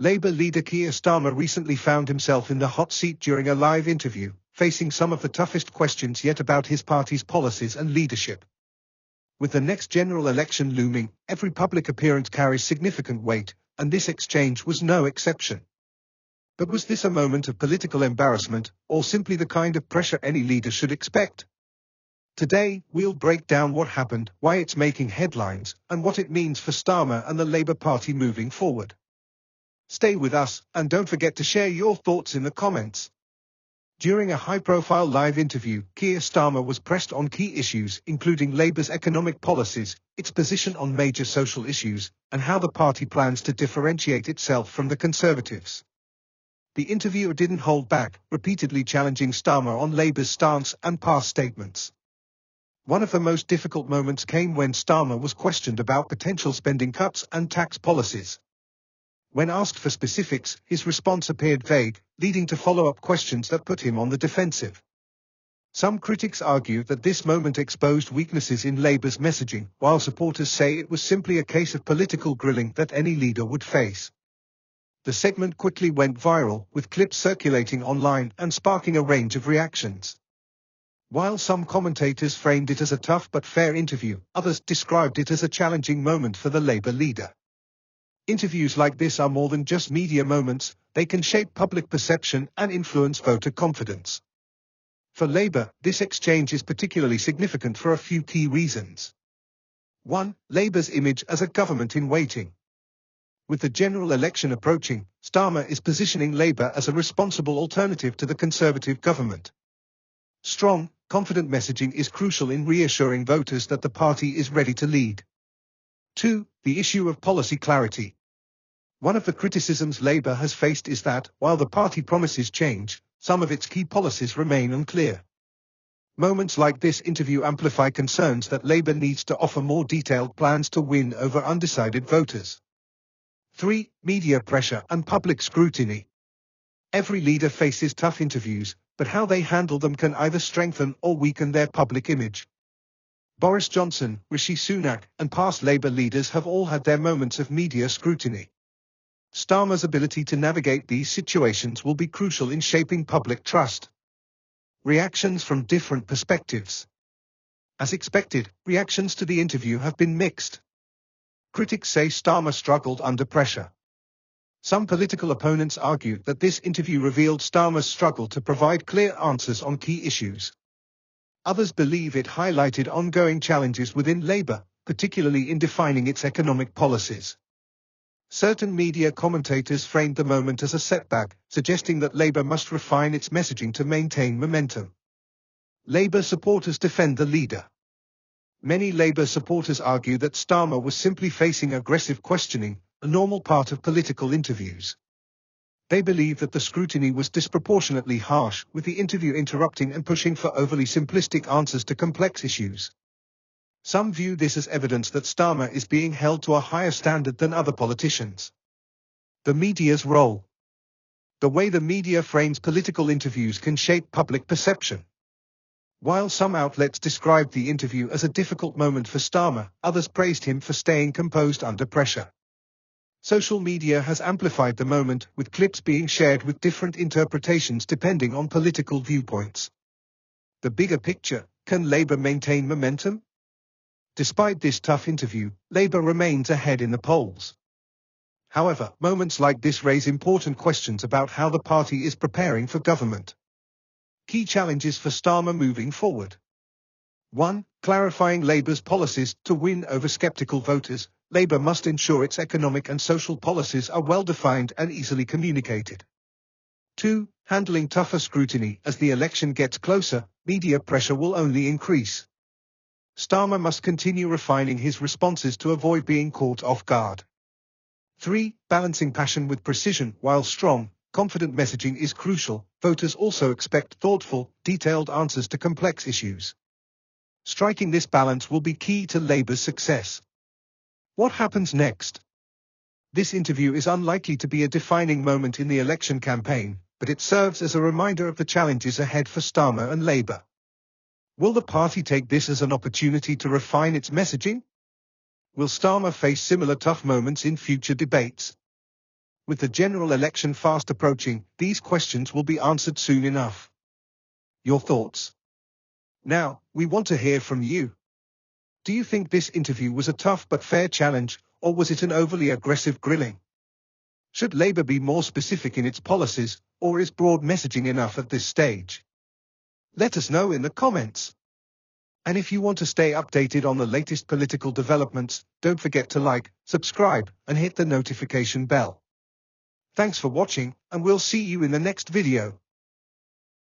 Labour leader Keir Starmer recently found himself in the hot seat during a live interview, facing some of the toughest questions yet about his party's policies and leadership. With the next general election looming, every public appearance carries significant weight, and this exchange was no exception. But was this a moment of political embarrassment, or simply the kind of pressure any leader should expect? Today, we'll break down what happened, why it's making headlines, and what it means for Starmer and the Labour Party moving forward. Stay with us, and don't forget to share your thoughts in the comments. During a high-profile live interview, Keir Starmer was pressed on key issues, including Labour's economic policies, its position on major social issues, and how the party plans to differentiate itself from the Conservatives. The interviewer didn't hold back, repeatedly challenging Starmer on Labour's stance and past statements. One of the most difficult moments came when Starmer was questioned about potential spending cuts and tax policies. When asked for specifics, his response appeared vague, leading to follow-up questions that put him on the defensive. Some critics argue that this moment exposed weaknesses in Labour's messaging, while supporters say it was simply a case of political grilling that any leader would face. The segment quickly went viral, with clips circulating online and sparking a range of reactions. While some commentators framed it as a tough but fair interview, others described it as a challenging moment for the Labour leader. Interviews like this are more than just media moments, they can shape public perception and influence voter confidence. For Labour, this exchange is particularly significant for a few key reasons. 1. Labour's image as a government in waiting. With the general election approaching, Starmer is positioning Labour as a responsible alternative to the Conservative government. Strong, confident messaging is crucial in reassuring voters that the party is ready to lead. 2. The issue of policy clarity. One of the criticisms Labour has faced is that, while the party promises change, some of its key policies remain unclear. Moments like this interview amplify concerns that Labour needs to offer more detailed plans to win over undecided voters. 3. Media pressure and public scrutiny. Every leader faces tough interviews, but how they handle them can either strengthen or weaken their public image. Boris Johnson, Rishi Sunak, and past Labour leaders have all had their moments of media scrutiny. Starmer's ability to navigate these situations will be crucial in shaping public trust. Reactions from different perspectives. As expected, reactions to the interview have been mixed. Critics say Starmer struggled under pressure. Some political opponents argue that this interview revealed Starmer's struggle to provide clear answers on key issues. Others believe it highlighted ongoing challenges within Labour, particularly in defining its economic policies. Certain media commentators framed the moment as a setback, suggesting that Labour must refine its messaging to maintain momentum. Labour supporters defend the leader. Many Labour supporters argue that Starmer was simply facing aggressive questioning, a normal part of political interviews. They believe that the scrutiny was disproportionately harsh, with the interview interrupting and pushing for overly simplistic answers to complex issues. Some view this as evidence that Starmer is being held to a higher standard than other politicians. The media's role. The way the media frames political interviews can shape public perception. While some outlets described the interview as a difficult moment for Starmer, others praised him for staying composed under pressure. Social media has amplified the moment, with clips being shared with different interpretations depending on political viewpoints. The bigger picture: can Labour maintain momentum? Despite this tough interview, Labour remains ahead in the polls. However, moments like this raise important questions about how the party is preparing for government. Key challenges for Starmer moving forward. 1. Clarifying Labour's policies. To win over sceptical voters, Labour must ensure its economic and social policies are well-defined and easily communicated. 2. Handling tougher scrutiny. As the election gets closer, media pressure will only increase. Starmer must continue refining his responses to avoid being caught off guard. 3. Balancing passion with precision. While strong, confident messaging is crucial, voters also expect thoughtful, detailed answers to complex issues. Striking this balance will be key to Labour's success. What happens next? This interview is unlikely to be a defining moment in the election campaign, but it serves as a reminder of the challenges ahead for Starmer and Labour. Will the party take this as an opportunity to refine its messaging? Will Starmer face similar tough moments in future debates? With the general election fast approaching, these questions will be answered soon enough. Your thoughts? Now, we want to hear from you. Do you think this interview was a tough but fair challenge, or was it an overly aggressive grilling? Should Labour be more specific in its policies, or is broad messaging enough at this stage? Let us know in the comments. And if you want to stay updated on the latest political developments, don't forget to like, subscribe, and hit the notification bell. Thanks for watching, and we'll see you in the next video.